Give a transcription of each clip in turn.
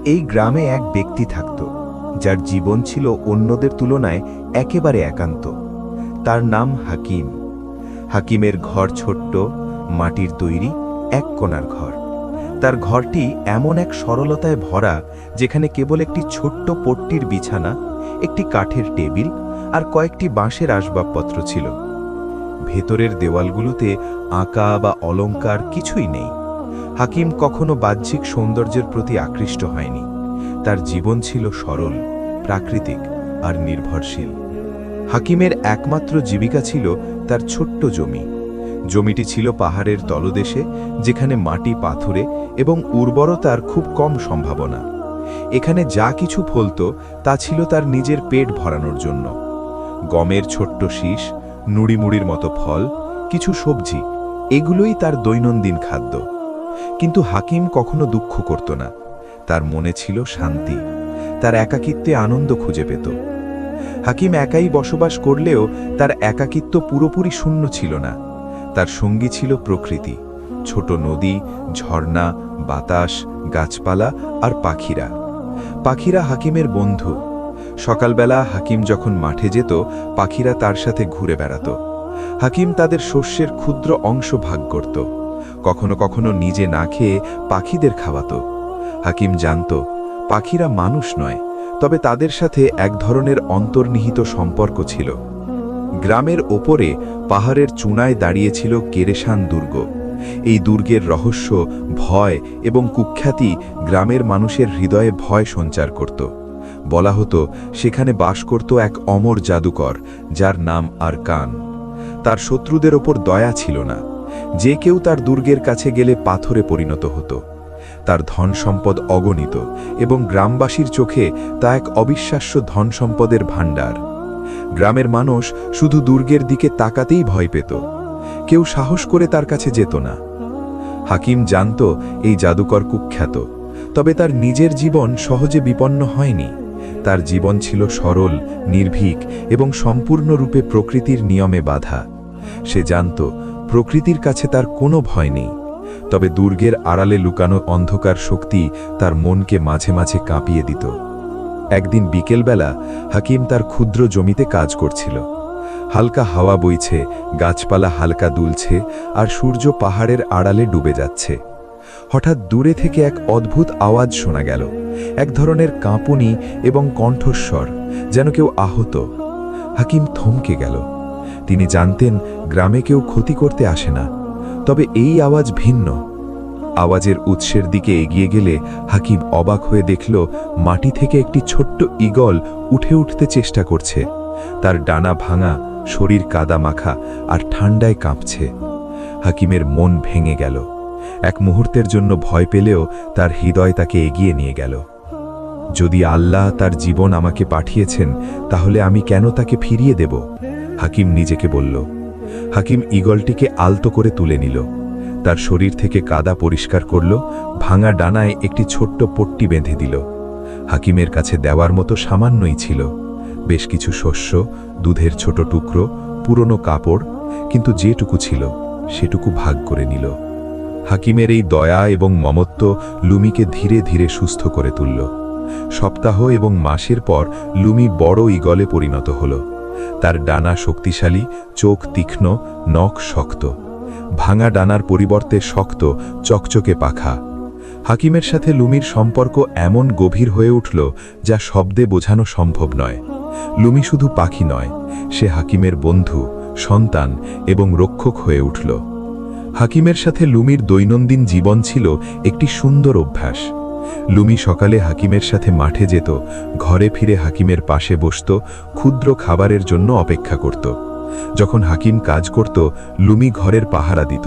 এই গ্রামে এক ব্যক্তি থাকত, যার জীবন ছিল অন্যদের তুলনায় একেবারে একান্ত। তার নাম হাকিম। হাকিমের ঘর ছোট্ট, মাটির তৈরি, এক কোণার ঘর। তার ঘরটি এমন এক সরলতায় ভরা, যেখানে কেবল একটি ছোট্ট পট্টির বিছানা, একটি কাঠের টেবিল আর কয়েকটি বাঁশের আসবাবপত্র ছিল। ভেতরের দেওয়ালগুলোতে আঁকা বা অলংকার কিছুই নেই। হাকিম কখনো বাহ্যিক সৌন্দর্যের প্রতি আকৃষ্ট হয়নি। তার জীবন ছিল সরল, প্রাকৃতিক আর নির্ভরশীল। হাকিমের একমাত্র জীবিকা ছিল তার ছোট্ট জমি। জমিটি ছিল পাহাড়ের তলদেশে, যেখানে মাটি পাথুরে এবং উর্বরতার খুব কম সম্ভাবনা। এখানে যা কিছু ফলত তা ছিল তার নিজের পেট ভরানোর জন্য। গমের ছোট্ট শীষ, নুড়িমুড়ির মতো ফল, কিছু সবজি, এগুলোই তার দৈনন্দিন খাদ্য। কিন্তু হাকিম কখনো দুঃখ করত না। তার মনে ছিল শান্তি। তার একাকিত্বে আনন্দ খুঁজে পেত। হাকিম একাই বসবাস করলেও তার একাকিত্ব পুরোপুরি শূন্য ছিল না। তার সঙ্গী ছিল প্রকৃতি, ছোট নদী, ঝর্ণা, বাতাস, গাছপালা আর পাখিরা। পাখিরা হাকিমের বন্ধু। সকালবেলা হাকিম যখন মাঠে যেত, পাখিরা তার সাথে ঘুরে বেড়াত। হাকিম তাদের শস্যের ক্ষুদ্র অংশ ভাগ করত। কখনো কখনো নিজে না খেয়ে পাখিদের খাওয়াত। হাকিম জানত, পাখিরা মানুষ নয়, তবে তাদের সাথে এক ধরনের অন্তর্নিহিত সম্পর্ক ছিল। গ্রামের ওপরে পাহাড়ের চূড়ায় দাঁড়িয়েছিল কেরেশান দুর্গ। এই দুর্গের রহস্য, ভয় এবং কুখ্যাতি গ্রামের মানুষের হৃদয়ে ভয় সঞ্চার করত। বলা হতো সেখানে বাস করত এক অমর জাদুকর, যার নাম আরকান। তার শত্রুদের ওপর দয়া ছিল না। যে কেউ তার দুর্গের কাছে গেলে পাথরে পরিণত হতো। তার ধন সম্পদ অগণিত এবং গ্রামবাসীর চোখে তা এক অবিশ্বাস্য ধন সম্পদের ভাণ্ডার। গ্রামের মানুষ শুধু দুর্গের দিকে তাকাতেই ভয় পেত। কেউ সাহস করে তার কাছে যেত না। হাকিম জানত এই জাদুকর কুখ্যাত, তবে তার নিজের জীবন সহজে বিপন্ন হয়নি। তার জীবন ছিল সরল, নির্ভীক এবং সম্পূর্ণরূপে প্রকৃতির নিয়মে বাঁধা। সে জানত প্রকৃতির কাছে তার কোনো ভয় নেই, তবে দুর্গের আড়ালে লুকানো অন্ধকার শক্তি তার মনকে মাঝে মাঝে কাঁপিয়ে দিত। একদিন বিকেলবেলা হাকিম তার ক্ষুদ্র জমিতে কাজ করছিল। হালকা হাওয়া বইছে, গাছপালা হালকা দুলছে, আর সূর্য পাহাড়ের আড়ালে ডুবে যাচ্ছে। হঠাৎ দূরে থেকে এক অদ্ভুত আওয়াজ শোনা গেল, এক ধরনের কাঁপুনি এবং কণ্ঠস্বর, যেন কেউ আহত। হাকিম থমকে গেল। তিনি জানতেন গ্রামে কেউ ক্ষতি করতে আসে না, তবে এই আওয়াজ ভিন্ন। আওয়াজের উৎসের দিকে এগিয়ে গেলে হাকিম অবাক হয়ে দেখল মাটি থেকে একটি ছোট্ট ঈগল উঠে উঠতে চেষ্টা করছে। তার ডানা ভাঙা, শরীর কাদা মাখা আর ঠান্ডায় কাঁপছে। হাকিমের মন ভেঙে গেল। এক মুহূর্তের জন্য ভয় পেলেও তার হৃদয় তাকে এগিয়ে নিয়ে গেল। যদি আল্লাহ তার জীবন আমাকে পাঠিয়েছেন, তাহলে আমি কেন তাকে ফিরিয়ে দেব? হাকিম নিজেকে বলল। হাকিম ঈগলটিকে আলতো করে তুলে নিল, তার শরীর থেকে কাদা পরিষ্কার করল, ভাঙা ডানায় একটি ছোট্ট পট্টি বেঁধে দিল। হাকিমের কাছে দেওয়ার মতো সামান্যই ছিল, বেশ কিছু শস্য, দুধের ছোট টুকরো, পুরনো কাপড়, কিন্তু যেটুকু ছিল সেটুকু ভাগ করে নিল। হাকিমের এই দয়া এবং মমত্ব লুমিকে ধীরে ধীরে সুস্থ করে তুলল। সপ্তাহ এবং মাসের পর লুমি বড় ঈগলে পরিণত হল। তার ডানা শক্তিশালী, চোখ তীক্ষ্ণ, নখ শক্ত। ভাঙা ডানার পরিবর্তে শক্ত, চকচকে পাখা। হাকিমের সাথে লুমির সম্পর্ক এমন গভীর হয়ে উঠল যা শব্দে বোঝানো সম্ভব নয়। লুমি শুধু পাখি নয়, সে হাকিমের বন্ধু, সন্তান এবং রক্ষক হয়ে উঠল। হাকিমের সাথে লুমির দৈনন্দিন জীবন ছিল একটি সুন্দর অভ্যাস। লুমি সকালে হাকিমের সাথে মাঠে যেত, ঘরে ফিরে হাকিমের পাশে বসত, ক্ষুদ্র খাবারের জন্য অপেক্ষা করত। যখন হাকিম কাজ করত, লুমি ঘরের পাহারা দিত।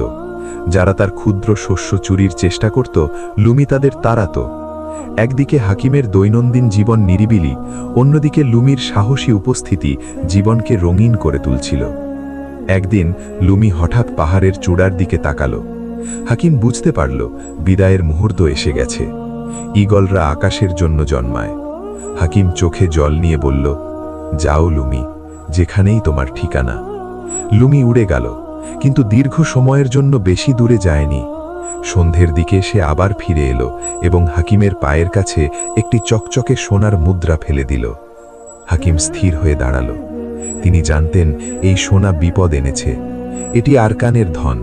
যারা তার ক্ষুদ্র শস্য চুরির চেষ্টা করত, লুমি তাদের তাড়াত। একদিকে হাকিমের দৈনন্দিন জীবন নিরিবিলি, অন্যদিকে লুমির সাহসী উপস্থিতি জীবনকে রঙিন করে তুলছিল। একদিন লুমি হঠাৎ পাহাড়ের চূড়ার দিকে তাকালো। হাকিম বুঝতে পারল বিদায়ের মুহূর্ত এসে গেছে। ঈগলরা আকাশের জন্য জন্মায়। হাকিম চোখে জল নিয়ে বলল, যাও লুমি, যেখানেই তোমার ঠিকানা। লুমি উড়ে গেল, কিন্তু দীর্ঘ সময়ের জন্য বেশি দূরে যায়নি। সন্ধ্যের দিকে সে আবার ফিরে এলো এবং হাকিমের পায়ের কাছে একটি চকচকে সোনার মুদ্রা ফেলে দিল। হাকিম স্থির হয়ে দাঁড়াল। তিনি জানতেন এই সোনা বিপদ এনেছে, এটি আরকানের ধন।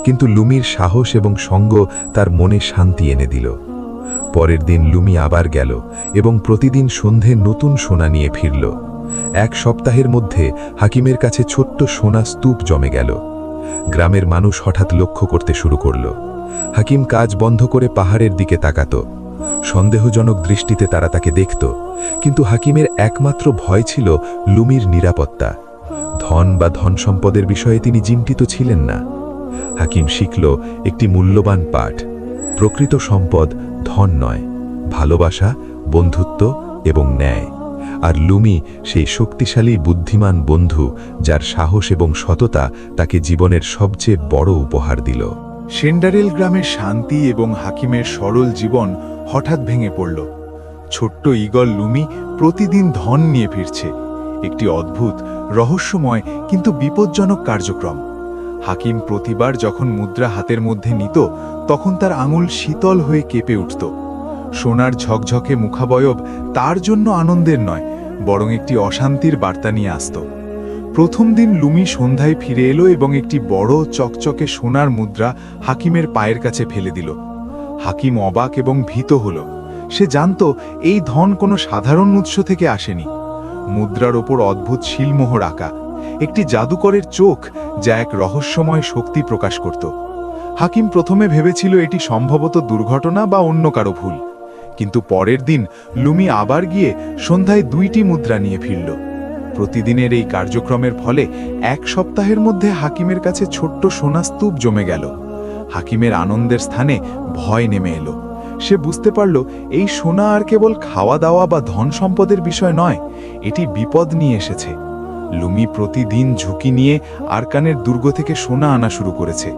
কিন্তু লুমির সাহস এবং সঙ্গ তার মনে শান্তি এনে দিল। পরের দিন লুমি আবার গেল এবং প্রতিদিন সন্ধে নতুন সোনা নিয়ে ফিরল। এক সপ্তাহের মধ্যে হাকিমের কাছে ছোট্ট সোনা স্তূপ জমে গেল। গ্রামের মানুষ হঠাৎ লক্ষ্য করতে শুরু করল। হাকিম কাজ বন্ধ করে পাহাড়ের দিকে তাকাত। সন্দেহজনক দৃষ্টিতে তারা তাকে দেখত, কিন্তু হাকিমের একমাত্র ভয় ছিল লুমির নিরাপত্তা। ধন বা ধন সম্পদের বিষয়ে তিনি চিন্তিত ছিলেন না। হাকিম শিখল একটি মূল্যবান পাঠ: প্রকৃত সম্পদ ধন নয়, ভালোবাসা, বন্ধুত্ব এবং ন্যায়। আর লুমি সেই শক্তিশালী বুদ্ধিমান বন্ধু, যার সাহস এবং সততা তাকে জীবনের সবচেয়ে বড় উপহার দিল। সেন্ডারেল গ্রামের শান্তি এবং হাকিমের সরল জীবন হঠাৎ ভেঙে পড়ল। ছোট্ট ঈগল লুমি প্রতিদিন ধন নিয়ে ফিরছে, একটি অদ্ভুত, রহস্যময় কিন্তু বিপজ্জনক কার্যক্রম। হাকিম প্রতিবার যখন মুদ্রা হাতের মধ্যে নিত, তখন তার আঙুল শীতল হয়ে কেঁপে উঠত। সোনার ঝকঝকে মুখাবয়ব তার জন্য আনন্দের নয়, বরং একটি অশান্তির বার্তা নিয়ে আসত। প্রথম দিন লুমি সন্ধ্যায় ফিরে এলো এবং একটি বড় চকচকে সোনার মুদ্রা হাকিমের পায়ের কাছে ফেলে দিল। হাকিম অবাক এবং ভীত হল। সে জানত এই ধন কোনো সাধারণ উৎস থেকে আসেনি। মুদ্রার ওপর অদ্ভুত শিলমোহর আঁকা, একটি জাদুকরের চোখ যা এক রহস্যময় শক্তি প্রকাশ করত। হাকিম প্রথমে ভেবেছিল এটি সম্ভবত দুর্ঘটনা বা অন্য কারো ভুল, কিন্তু পরের দিন লুমি আবার গিয়ে সন্ধ্যায় 2টি মুদ্রা নিয়ে ফিরল। প্রতিদিনের এই কার্যক্রমের ফলে এক সপ্তাহের মধ্যে হাকিমের কাছে ছোট্ট সোনা স্তূপ জমে গেল। হাকিমের আনন্দের স্থানে ভয় নেমে এলো। সে বুঝতে পারল এই সোনা আর কেবল খাওয়া দাওয়া বা ধন সম্পদের বিষয় নয়, এটি বিপদ নিয়ে এসেছে। লুমি প্রতিদিন ঝুঁকি নিয়ে আরকানের দুর্গ থেকে সোনা আনা শুরু করেছে।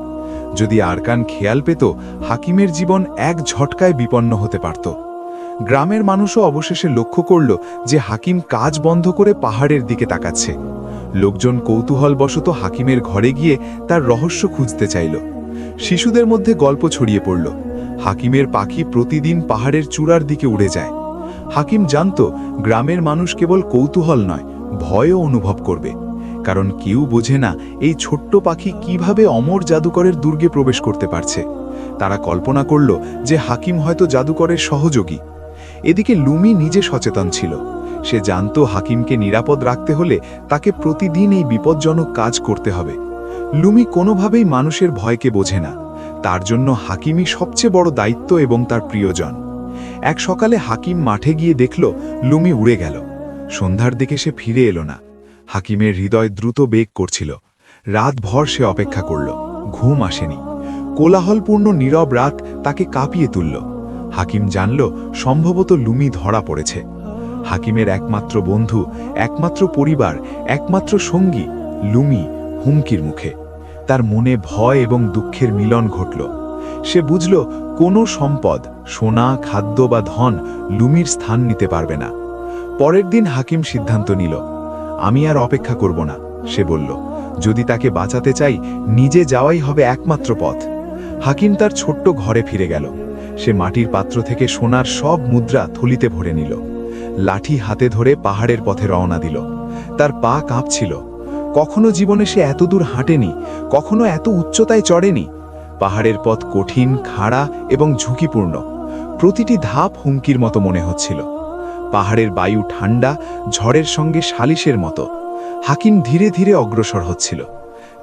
যদি আরকান খেয়াল পেত, হাকিমের জীবন এক ঝটকায় বিপন্ন হতে পারত। গ্রামের মানুষও অবশেষে লক্ষ্য করল যে হাকিম কাজ বন্ধ করে পাহাড়ের দিকে তাকাচ্ছে। লোকজন কৌতূহলবশত হাকিমের ঘরে গিয়ে তার রহস্য খুঁজতে চাইল। শিশুদের মধ্যে গল্প ছড়িয়ে পড়ল, হাকিমের পাখি প্রতিদিন পাহাড়ের চূড়ার দিকে উড়ে যায়। হাকিম জানত গ্রামের মানুষ কেবল কৌতূহল নয়, ভয়ও অনুভব করবে, কারণ কেউ বোঝে না এই ছোট্ট পাখি কিভাবে অমর জাদুকরের দুর্গে প্রবেশ করতে পারছে। তারা কল্পনা করল যে হাকিম হয়তো জাদুকরের সহযোগী। এদিকে লুমি নিজে সচেতন ছিল। সে জানত হাকিমকে নিরাপদ রাখতে হলে তাকে প্রতিদিন এই বিপজ্জনক কাজ করতে হবে। লুমি কোনোভাবেই মানুষের ভয়কে বোঝে না, তার জন্য হাকিমই সবচেয়ে বড় দায়িত্ব এবং তার প্রিয়জন। এক সকালে হাকিম মাঠে গিয়ে দেখল লুমি উড়ে গেল। সন্ধ্যার দিকে সে ফিরে এলো না। হাকিমের হৃদয় দ্রুত বেগ করছিল। রাতভর সে অপেক্ষা করল, ঘুম আসেনি। কোলাহলপূর্ণ নীরব রাত তাকে কাঁপিয়ে তুলল। হাকিম জানল সম্ভবত লুমি ধরা পড়েছে। হাকিমের একমাত্র বন্ধু, একমাত্র পরিবার, একমাত্র সঙ্গী লুমি হুমকির মুখে। তার মনে ভয় এবং দুঃখের মিলন ঘটল। সে বুঝল কোনো সম্পদ, সোনা, খাদ্য বা ধন লুমির স্থান নিতে পারবে না। পরের দিন হাকিম সিদ্ধান্ত নিল, আমি আর অপেক্ষা করব না। সে বলল, যদি তাকে বাঁচাতে চাই, নিজে যাওয়াই হবে একমাত্র পথ। হাকিম তার ছোট্ট ঘরে ফিরে গেল। সে মাটির পাত্র থেকে সোনার সব মুদ্রা থলিতে ভরে নিল। লাঠি হাতে ধরে পাহাড়ের পথে রওনা দিল। তার পা কাঁপছিল। কখনো জীবনে সে এত দূর হাঁটেনি, কখনো এত উচ্চতায় চড়েনি। পাহাড়ের পথ কঠিন, খাড়া এবং ঝুঁকিপূর্ণ। প্রতিটি ধাপ হুমকির মতো মনে হচ্ছিল। পাহাড়ের বায়ু ঠান্ডা, ঝড়ের সঙ্গে সালিশের মতো। হাকিম ধীরে ধীরে অগ্রসর হচ্ছিল।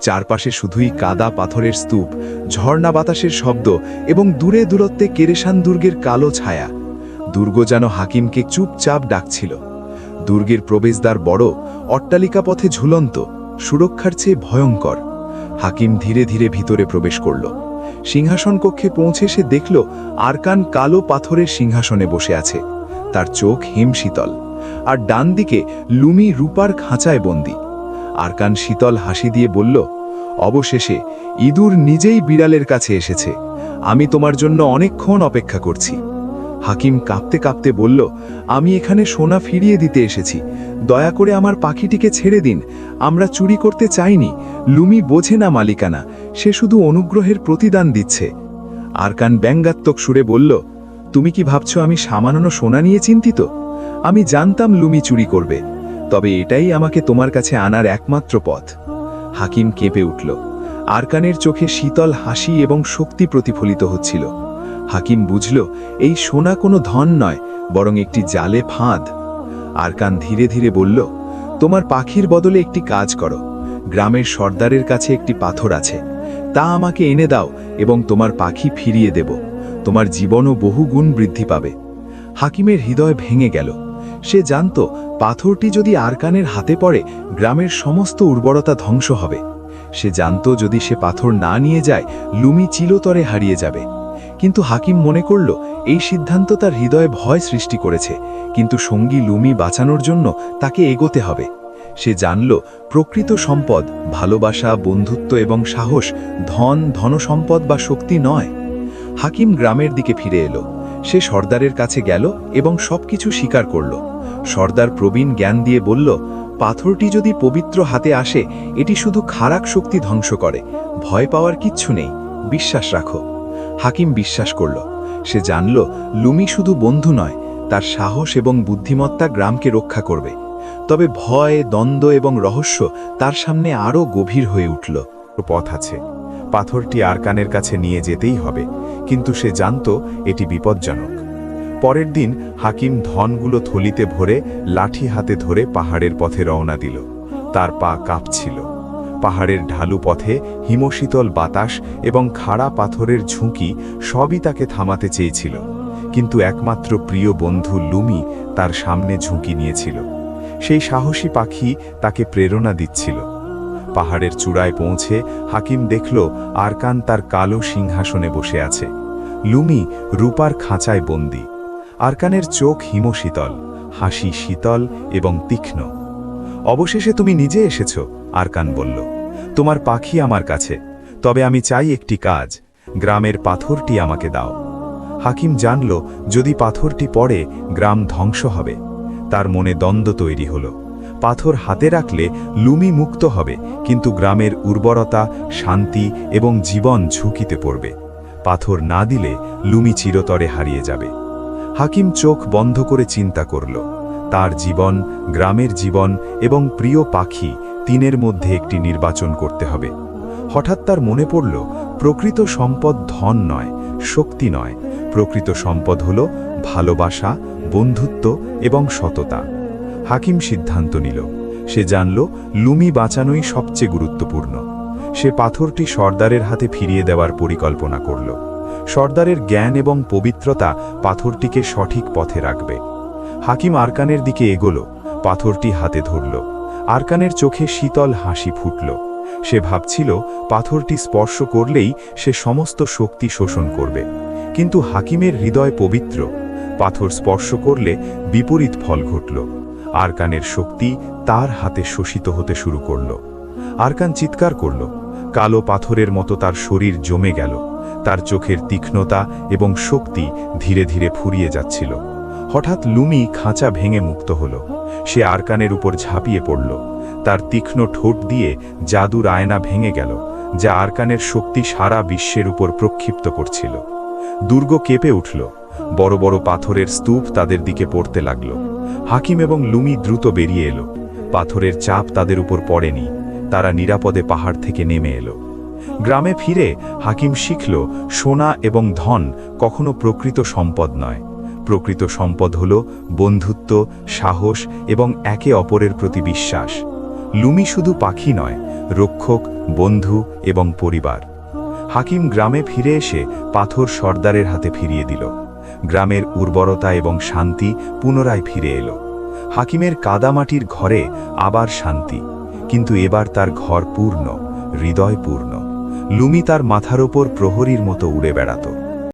চারপাশে শুধুই কাদা পাথরের স্তূপ, ঝর্ণা বাতাসের শব্দ এবং দূরে দূরত্বে কেরেসান দুর্গের কালো ছায়া। দুর্গ যেন হাকিমকে চুপচাপ ডাকছিল। দুর্গের প্রবেশদ্বার বড়, অট্টালিকা পথে ঝুলন্ত, সুরক্ষার চেয়ে ভয়ঙ্কর। হাকিম ধীরে ধীরে ভিতরে প্রবেশ করল। সিংহাসন কক্ষে পৌঁছে সে দেখল আরকান কালো পাথরের সিংহাসনে বসে আছে। তার চোখ হিমশীতল, আর ডান দিকে লুমি রূপার খাঁচায় বন্দী। আরকান শীতল হাসি দিয়ে বলল, অবশেষে ইঁদুর নিজেই বিড়ালের কাছে এসেছে। আমি তোমার জন্য অনেকক্ষণ অপেক্ষা করছি। হাকিম কাঁপতে কাঁপতে বলল, আমি এখানে সোনা ফিরিয়ে দিতে এসেছি। দয়া করে আমার পাখিটিকে ছেড়ে দিন। আমরা চুরি করতে চাইনি। লুমি বোঝে না মালিকানা, সে শুধু অনুগ্রহের প্রতিদান দিচ্ছে। আরকান ব্যঙ্গাত্মক সুরে বলল, তুমি কি ভাবছো আমি সামান্য সোনা নিয়ে চিন্তিত? আমি জানতাম লুমি চুরি করবে, তবে এটাই আমাকে তোমার কাছে আনার একমাত্র পথ। হাকিম কেঁপে উঠল। আরকানের চোখে শীতল হাসি এবং শক্তি প্রতিফলিত হচ্ছিল। হাকিম বুঝল এই সোনা কোনো ধন নয়, বরং একটি জালে ফাঁদ। আরকান ধীরে ধীরে বলল, তোমার পাখির বদলে একটি কাজ করো। গ্রামের সর্দারের কাছে একটি পাথর আছে, তা আমাকে এনে দাও এবং তোমার পাখি ফিরিয়ে দেব। তোমার জীবনও বহু গুণ বৃদ্ধি পাবে। হাকিমের হৃদয় ভেঙে গেল। সে জানত পাথরটি যদি আরকানের হাতে পড়ে গ্রামের সমস্ত উর্বরতা ধ্বংস হবে। সে জানত যদি সে পাথর না নিয়ে যায় লুমি চিরতরে হারিয়ে যাবে। কিন্তু হাকিম মনে করল এই সিদ্ধান্ত তার হৃদয়ে ভয় সৃষ্টি করেছে, কিন্তু সঙ্গী লুমি বাঁচানোর জন্য তাকে এগোতে হবে। সে জানল প্রকৃত সম্পদ ভালোবাসা, বন্ধুত্ব এবং সাহস, ধন, ধনসম্পদ বা শক্তি নয়। হাকিম গ্রামের দিকে ফিরে এলো। সে সর্দারের কাছে গেল এবং সবকিছু স্বীকার করল। সর্দার প্রবীণ জ্ঞান দিয়ে বলল, পাথরটি যদি পবিত্র হাতে আসে এটি শুধু খারাপ শক্তি ধ্বংস করে, ভয় পাওয়ার কিচ্ছু নেই, বিশ্বাস রাখো। হাকিম বিশ্বাস করল। সে জানল লুমি শুধু বন্ধু নয়, তার সাহস এবং বুদ্ধিমত্তা গ্রামকে রক্ষা করবে। তবে ভয়, দ্বন্দ্ব এবং রহস্য তার সামনে আরও গভীর হয়ে উঠল। পথ আছে, পাথরটি আরকানের কাছে নিয়ে যেতেই হবে, কিন্তু সে জানত এটি বিপজ্জনক। পরের দিন হাকিম ধনগুলো থলিতে ভরে লাঠি হাতে ধরে পাহাড়ের পথে রওনা দিল। তার পা কাঁপছিল। পাহাড়ের ঢালু পথে হিমশীতল বাতাস এবং খাড়া পাথরের ঝুঁকি সবই তাকে থামাতে চেয়েছিল, কিন্তু একমাত্র প্রিয় বন্ধু লুমি তার সামনে ঝুঁকি নিয়েছিল। সেই সাহসী পাখি তাকে প্রেরণা দিচ্ছিল। পাহাড়ের চূড়ায় পৌঁছে হাকিম দেখল আরকান তার কালো সিংহাসনে বসে আছে। লুমি রূপার খাঁচায় বন্দী। আরকানের চোখ হিমশীতল, হাসি শীতল এবং তীক্ষ্ণ। অবশেষে তুমি নিজে এসেছ, আরকান বলল। তোমার পাখি আমার কাছে, তবে আমি চাই একটি কাজ, গ্রামের পাথরটি আমাকে দাও। হাকিম জানল যদি পাথরটি পড়ে গ্রাম ধ্বংস হবে। তার মনে দ্বন্দ্ব তৈরি হল। পাথর হাতে রাখলে লুমি মুক্ত হবে, কিন্তু গ্রামের উর্বরতা, শান্তি এবং জীবন ঝুঁকিতে পড়বে। পাথর না দিলে লুমি চিরতরে হারিয়ে যাবে। হাকিম চোখ বন্ধ করে চিন্তা করল। তার জীবন, গ্রামের জীবন এবং প্রিয় পাখি, তিনের মধ্যে একটি নির্বাচন করতে হবে। হঠাৎ তার মনে পড়ল প্রকৃত সম্পদ ধন নয়, শক্তি নয়, প্রকৃত সম্পদ হল ভালোবাসা, বন্ধুত্ব এবং সততা। হাকিম সিদ্ধান্ত নিল। সে জানল লুমি বাঁচানোই সবচেয়ে গুরুত্বপূর্ণ। সে পাথরটি সর্দারের হাতে ফিরিয়ে দেওয়ার পরিকল্পনা করল। সর্দারের জ্ঞান এবং পবিত্রতা পাথরটিকে সঠিক পথে রাখবে। হাকিম আরকানের দিকে এগোল, পাথরটি হাতে ধরল। আরকানের চোখে শীতল হাসি ফুটল। সে ভাবছিল পাথরটি স্পর্শ করলেই সে সমস্ত শক্তি শোষণ করবে, কিন্তু হাকিমের হৃদয় পবিত্র। পাথর স্পর্শ করলে বিপরীত ফল ঘটল। আরকানের শক্তি তার হাতে শোষিত হতে শুরু করল। আরকান চিৎকার করল। কালো পাথরের মতো তার শরীর জমে গেল। তার চোখের তীক্ষ্ণতা এবং শক্তি ধীরে ধীরে ফুরিয়ে যাচ্ছিল। হঠাৎ লুমি খাঁচা ভেঙে মুক্ত হল। সে আরকানের উপর ঝাঁপিয়ে পড়ল। তার তীক্ষ্ণ ঠোঁট দিয়ে জাদুর আয়না ভেঙে গেল, যা আরকানের শক্তি সারা বিশ্বের উপর প্রক্ষিপ্ত করছিল। দুর্গ কেঁপে উঠল। বড় বড় পাথরের স্তূপ তাদের দিকে পড়তে লাগল। হাকিম এবং লুমি দ্রুত বেরিয়ে এলো। পাথরের চাপ তাদের উপর পড়েনি। তারা নিরাপদে পাহাড় থেকে নেমে এলো। গ্রামে ফিরে হাকিম শিখল সোনা এবং ধন কখনো প্রকৃত সম্পদ নয়। প্রকৃত সম্পদ হল বন্ধুত্ব, সাহস এবং একে অপরের প্রতি বিশ্বাস। লুমি শুধু পাখি নয়, রক্ষক, বন্ধু এবং পরিবার। হাকিম গ্রামে ফিরে এসে পাথর সর্দারের হাতে ফিরিয়ে দিল। গ্রামের উর্বরতা এবং শান্তি পুনরায় ফিরে এলো। হাকিমের কাদামাটির ঘরে আবার শান্তি, কিন্তু এবার তার ঘর পূর্ণ, হৃদয় পূর্ণ। লুমি তার মাথার ওপর প্রহরীর মতো উড়ে বেড়াত।